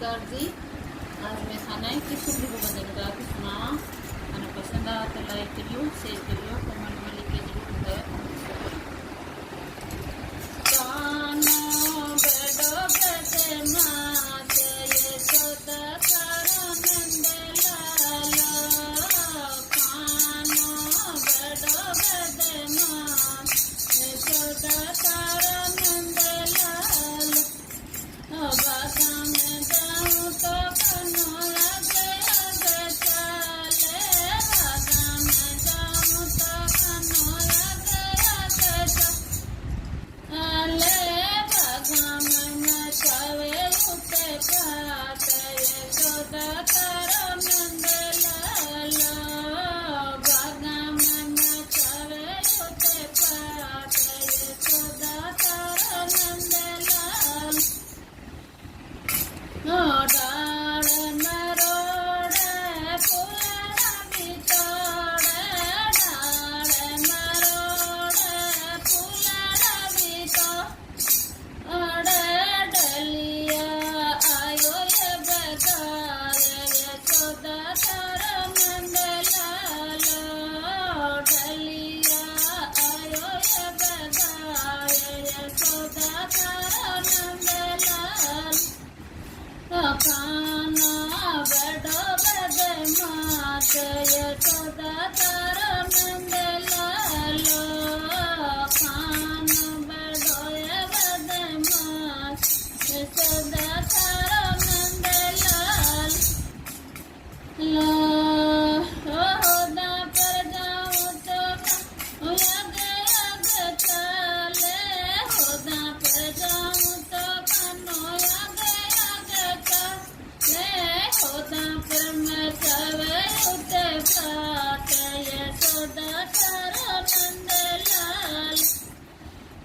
नमस्कार जी। आज मैं खाना है कि सुबह को बदलगा कि सुना खाना पसंद आया तो लाइक करियो, शेयर करियो, कमेंट में लिख के जरूर बताओ। कानो बेडो बेटे मात ये सोदा सारा नंद लालो। कानो बेडो बेटे मात ये सोदा सारा नंद लालो। बागा में जाऊँ तो कन्हैया गया चले। बागा में जाऊँ तो कन्हैया गया चले। बागा में नचावे उते पात ये सोदा तारा नंद लालो। बागा में नचावे उते पात ये सोदा तारा नंद लालो। डाल मरोड़े फूलड़ा बितोड़े। डाल मरोड़े फूलड़ा बितोड़े। डलिया आयो ये बगाए ये सोदा तारा नंद लालो। डलिया आयो ये बगाए ये सोदा तारा नंद लालो। काना बेडो बेटे मात ये सोदा तारा नंद लालो। काना बेडो ये बेटे मात ये सोदा तारा नंद लालो। होदा पर जाऊँ तो कन्हैया चले। होदा पर जाऊँ तो कन्हैया होदा पर मचावे उते पात ये सोदा तारा नंद लालो।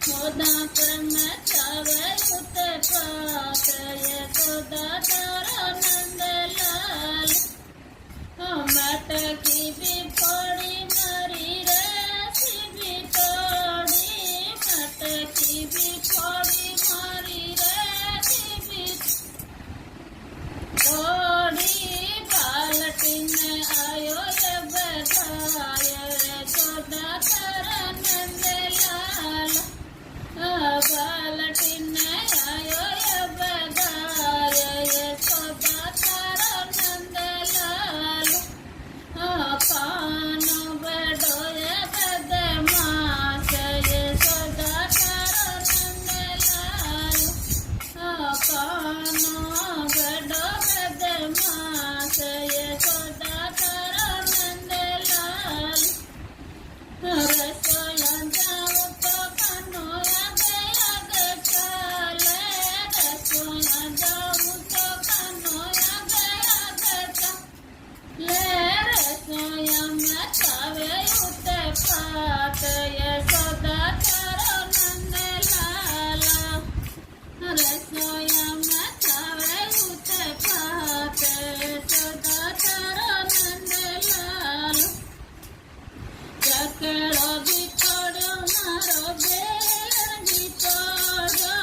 होदा पर मचावे उते पात ये सोदा तारा नंद लालो। मटकी भी फोड़ी मारी रे भी तोड़ी। मटकी भी फोड़ी मारी रे भी तोड़ी। बाल्टीन आयो ये बगाए ये सोदा तारा नंद लालो। बाल्टीन आयो ये बगाए ये सोदा तारा नंद लालो। कानो बेडो ये बेटे मात ये सोदा तारा नंद लालो। कानो बेडो बेटे मात ये सोदा तारा नंद लालो। रसोया जाऊँ तो कन्हैया गया चले। रसोया जाऊँ तो कन्हैया गया चले। रसोया में चावे उते पात ये सोदा तारा नंद लालो। रसोया में चावे उते पात ये सोदा तारा नंद लालो। चकड़ो बितोड़ो मारो बेर बितोड़ो।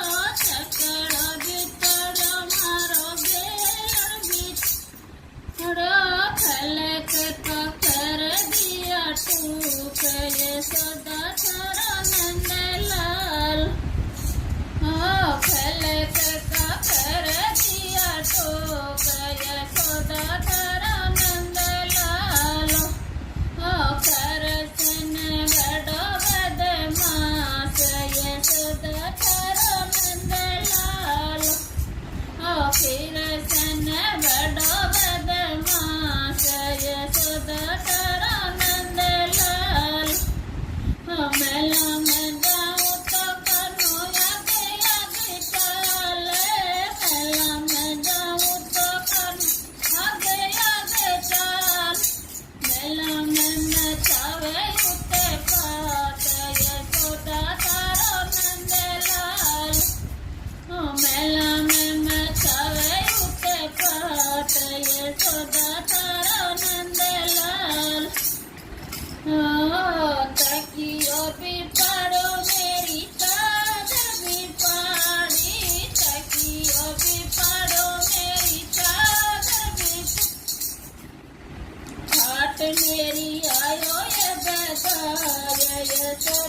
चकड़ो बितोड़ो मारो बेर बितोड़ो। फलक तो कर दिया टूक ये सोदा तारा नंद लालो। फलक का कर दिया टूक ये सोदा तारा नंद लालो। करसन बेडो बेटे मात ये सोदा तारा नंद लालो। फिरसन बेडो बेटे मात ये सोदा तारा नंद लालो।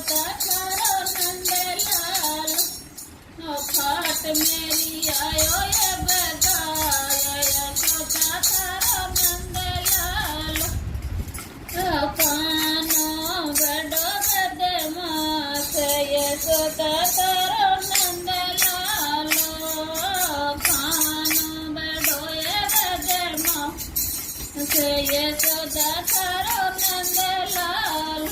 यशोदा थारो नंदलाल खाट मेरी आयो ये बधाया यशोदा थारो नंदलाल कानो बड़ो बदमाश यशोदा थारो नंदलाल कानो बड़ो ये बदमाश यशोदा थारो नंदलाल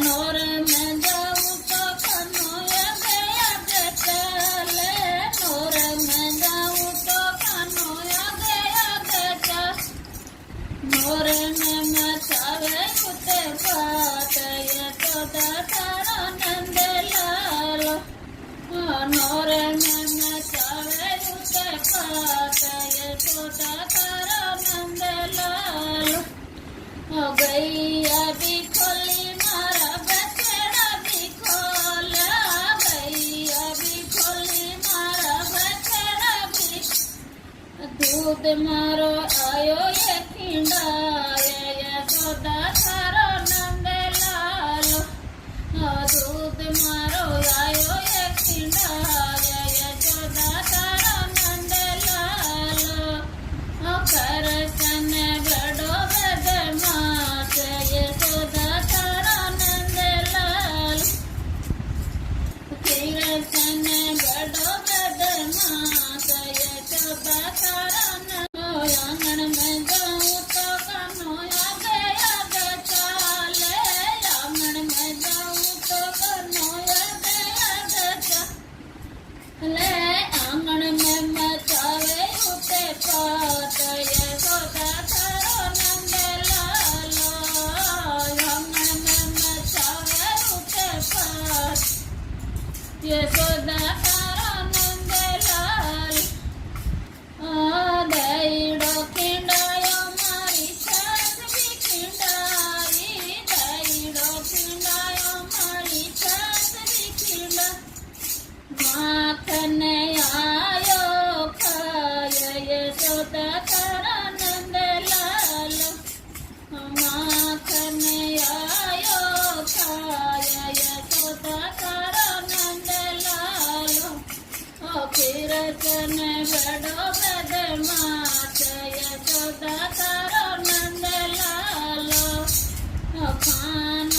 नोर में जाऊँ तो कन्हैया गया बेचाले नोर में जाऊँ तो कन्हैया गया बेचा नोर में मचावे कुत्ते बात यशोदा थारो नंदलाल नोर में मचावे कुत्ते बात यशोदा थारो नंदलाल गैया भी खोली मारा बछड़ा भी खोला गैया भी खोली मारा बछड़ा भी दूध मारो आयो ये खिंडाया यशोदा थारो नंदलाल दूध मारो आयो ये खिंडाया यशोदा थारो नंदलाल करसन बड़ो बदमाश यशोदा थारो नंदलाल करसन बड़ो बदमाश यशोदा थारो आंगन में जाऊँ तो कन्हैया गया बेचाले आंगन में जाऊँ तो कन्हैया गया बेचाले आंगन में मचावे उठे पात यशोदा थारो नंदलाल आंगन में मचावे उठे पात यशोदा थारो नंदलाल दईड़ो खिंडायो मारी छाछ भी खिंडाई दईड़ो खिंडायो मारी छाछ भी खिंडा माखन आयो खाय यशोदा थारो नंदलाल माखन आयो खाय यशोदा थारो नंदलाल फिरसन बड़ो बदमाश यशोदा थारो नंदलाल खान